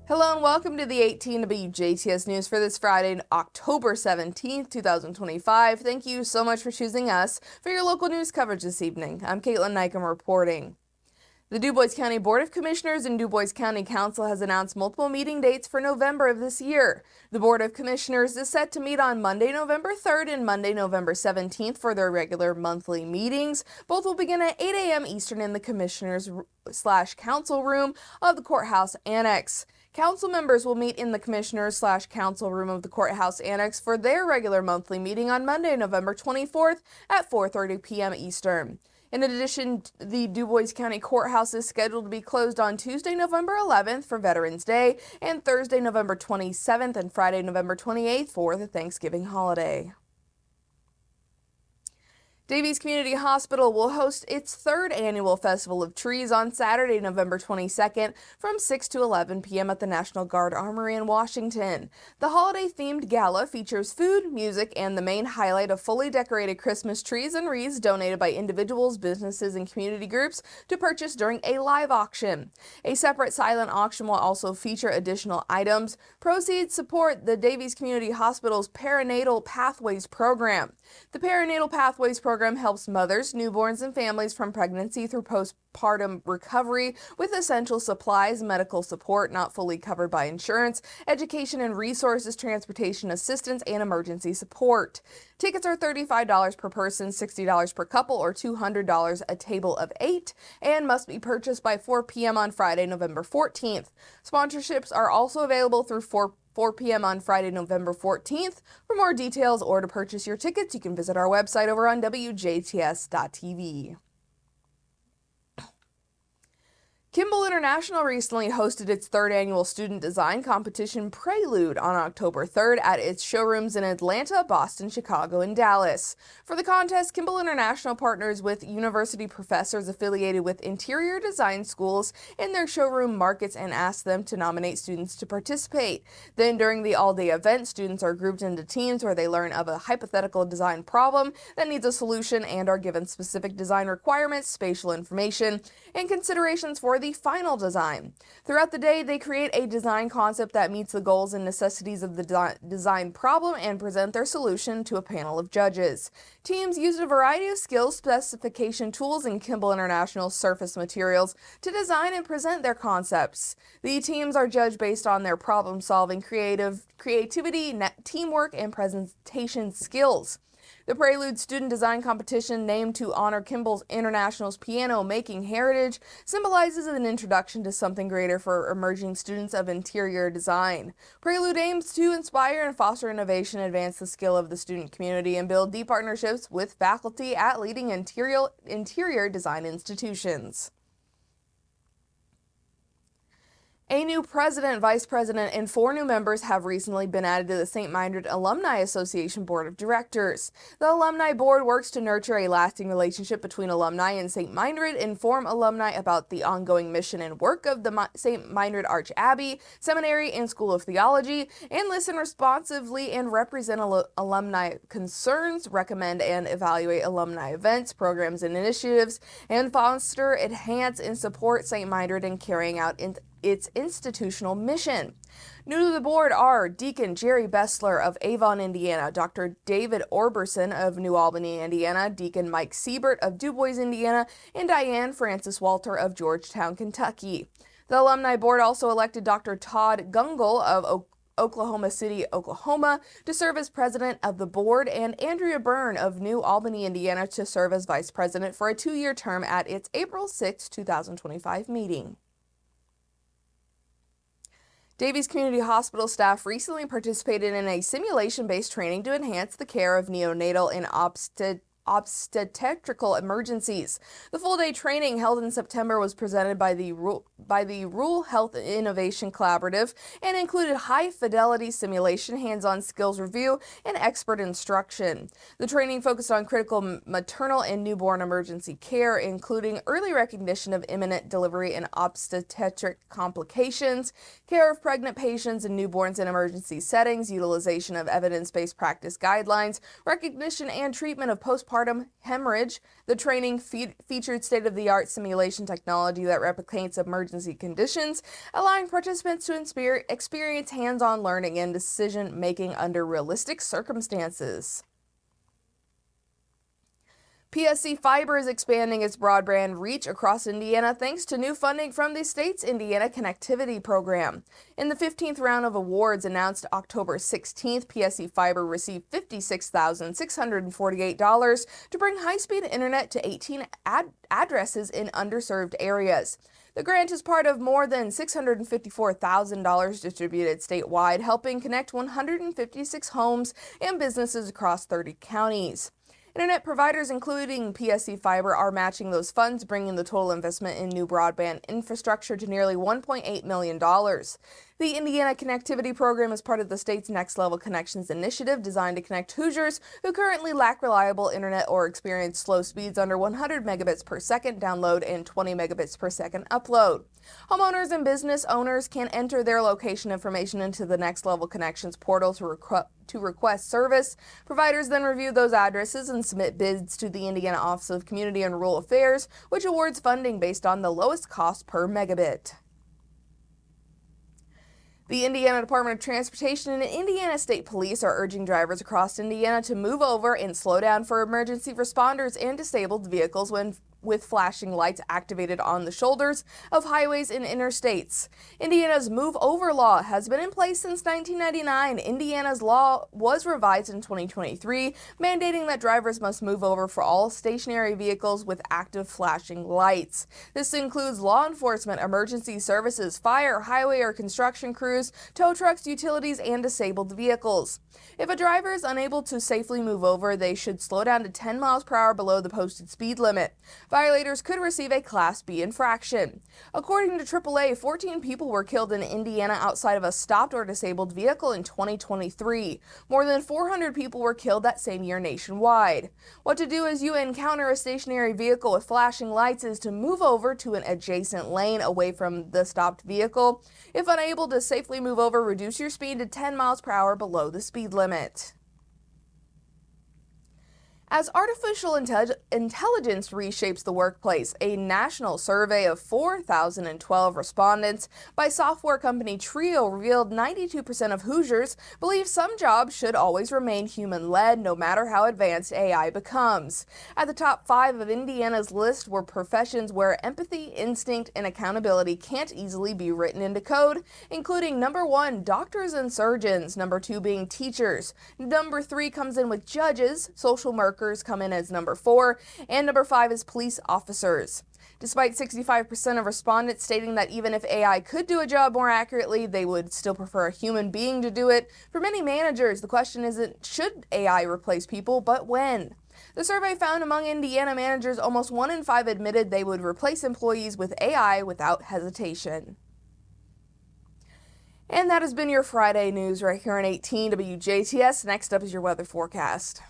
Hello and welcome to the 18 WJTS News for this Friday, October 17th, 2025. Thank you so much for choosing us for your local news coverage this evening. I'm Kaitlyn Neukam reporting. The DuBois County Board of Commissioners and DuBois County Council has announced multiple meeting dates for November of this year. The Board of Commissioners is set to meet on Monday, November 3rd and Monday, November 17th for their regular monthly meetings. Both will begin at 8 a.m. Eastern in the Commissioners/Council room of the Courthouse Annex. Council members will meet in the Commissioners/Council room of the Courthouse Annex for their regular monthly meeting on Monday, November 24th at 4:30 p.m. Eastern. In addition, the DuBois County Courthouse is scheduled to be closed on Tuesday, November 11th for Veterans Day and Thursday, November 27th and Friday, November 28th for the Thanksgiving holiday. Davies Community Hospital will host its third annual Festival of Trees on Saturday, November 22nd from 6 to 11 p.m. at the National Guard Armory in Washington. The holiday-themed gala features food, music, and the main highlight of fully decorated Christmas trees and wreaths donated by individuals, businesses, and community groups to purchase during a live auction. A separate silent auction will also feature additional items. Proceeds support the Davies Community Hospital's Perinatal Pathways program. The Perinatal Pathways program helps mothers, newborns, and families from pregnancy through postpartum recovery with essential supplies, medical support not fully covered by insurance, education and resources, transportation assistance, and emergency support. Tickets are $35 per person, $60 per couple, or $200 a table of 8, and must be purchased by 4 p.m. on Friday, November 14th. Sponsorships are also available through 4 p.m. on Friday, November 14th. For more details or to purchase your tickets, you can visit our website over on WJTS.tv. Kimball International recently hosted its third annual student design competition Prelude on October 3rd at its showrooms in Atlanta, Boston, Chicago, and Dallas. For the contest, Kimball International partners with university professors affiliated with interior design schools in their showroom markets and asks them to nominate students to participate. Then during the all-day event, students are grouped into teams where they learn of a hypothetical design problem that needs a solution and are given specific design requirements, spatial information, and considerations for the final design. Throughout the day, they create a design concept that meets the goals and necessities of the design problem and present their solution to a panel of judges. Teams used a variety of skills, specification tools, and Kimball International surface materials to design and present their concepts. The teams are judged based on their problem-solving, creativity, teamwork, and presentation skills. The Prelude Student Design Competition, named to honor Kimball International's piano-making heritage, symbolizes an introduction to something greater for emerging students of interior design. Prelude aims to inspire and foster innovation, advance the skill of the student community, and build deep partnerships with faculty at leading interior design institutions. A new president, vice president, and 4 new members have recently been added to the St. Meinrad Alumni Association Board of Directors. The Alumni Board works to nurture a lasting relationship between alumni and St. Meinrad, inform alumni about the ongoing mission and work of the St. Meinrad Arch Abbey, Seminary, and School of Theology, and listen responsively and represent alumni concerns, recommend and evaluate alumni events, programs, and initiatives, and foster, enhance, and support St. Meinrad in carrying out its institutional mission. New to the board are Deacon Jerry Bessler of Avon, Indiana, Dr. David Orberson of New Albany, Indiana, Deacon Mike Siebert of DuBois, Indiana, and Diane Francis Walter of Georgetown, Kentucky. The Alumni Board also elected Dr. Todd Gungle of Oklahoma City, Oklahoma, to serve as president of the board, and Andrea Byrne of New Albany, Indiana, to serve as vice president for a 2-year term at its April 6, 2025 meeting. Davies Community Hospital staff recently participated in a simulation-based training to enhance the care of neonatal and obstetrical emergencies. The full-day training held in September was presented by the Rural Health Innovation Collaborative and included high-fidelity simulation, hands-on skills review, and expert instruction. The training focused on critical maternal and newborn emergency care, including early recognition of imminent delivery and obstetric complications, care of pregnant patients and newborns in emergency settings, utilization of evidence-based practice guidelines, recognition and treatment of postpartum postpartum hemorrhage. The training featured state-of-the-art simulation technology that replicates emergency conditions, allowing participants to experience hands-on learning and decision-making under realistic circumstances. PSC Fiber is expanding its broadband reach across Indiana thanks to new funding from the state's Indiana Connectivity Program. In the 15th round of awards announced October 16th, PSC Fiber received $56,648 to bring high-speed internet to 18 addresses in underserved areas. The grant is part of more than $654,000 distributed statewide, helping connect 156 homes and businesses across 30 counties. Internet providers, including PSC Fiber, are matching those funds, bringing the total investment in new broadband infrastructure to nearly $1.8 million. The Indiana Connectivity Program is part of the state's Next Level Connections initiative, designed to connect Hoosiers who currently lack reliable internet or experience slow speeds under 100 megabits per second download and 20 megabits per second upload. Homeowners and business owners can enter their location information into the Next Level Connections portal to request service. Providers then review those addresses and submit bids to the Indiana Office of Community and Rural Affairs, which awards funding based on the lowest cost per megabit. The Indiana Department of Transportation and Indiana State Police are urging drivers across Indiana to move over and slow down for emergency responders and disabled vehicles with flashing lights activated on the shoulders of highways and interstates. Indiana's Move Over law has been in place since 1999. Indiana's law was revised in 2023, mandating that drivers must move over for all stationary vehicles with active flashing lights. This includes law enforcement, emergency services, fire, highway or construction crews, tow trucks, utilities, and disabled vehicles. If a driver is unable to safely move over, they should slow down to 10 miles per hour below the posted speed limit. Violators could receive a Class B infraction. According to AAA, 14 people were killed in Indiana outside of a stopped or disabled vehicle in 2023. More than 400 people were killed that same year nationwide. What to do as you encounter a stationary vehicle with flashing lights is to move over to an adjacent lane away from the stopped vehicle. If unable to safely move over, reduce your speed to 10 miles per hour below the speed limit. As artificial intelligence reshapes the workplace, a national survey of 4,012 respondents by software company Trio revealed 92% of Hoosiers believe some jobs should always remain human-led, no matter how advanced AI becomes. At the top 5 of Indiana's list were professions where empathy, instinct, and accountability can't easily be written into code, including number 1, doctors and surgeons, number 2 being teachers, number 3 comes in with judges, social workers come in as number 4, and number 5 is police officers. Despite 65% of respondents stating that even if AI could do a job more accurately, they would still prefer a human being to do it, for many managers, the question isn't should AI replace people, but when. The survey found among Indiana managers, almost 1 in 5 admitted they would replace employees with AI without hesitation. And that has been your Friday news right here on 18 WJTS. Next up is your weather forecast.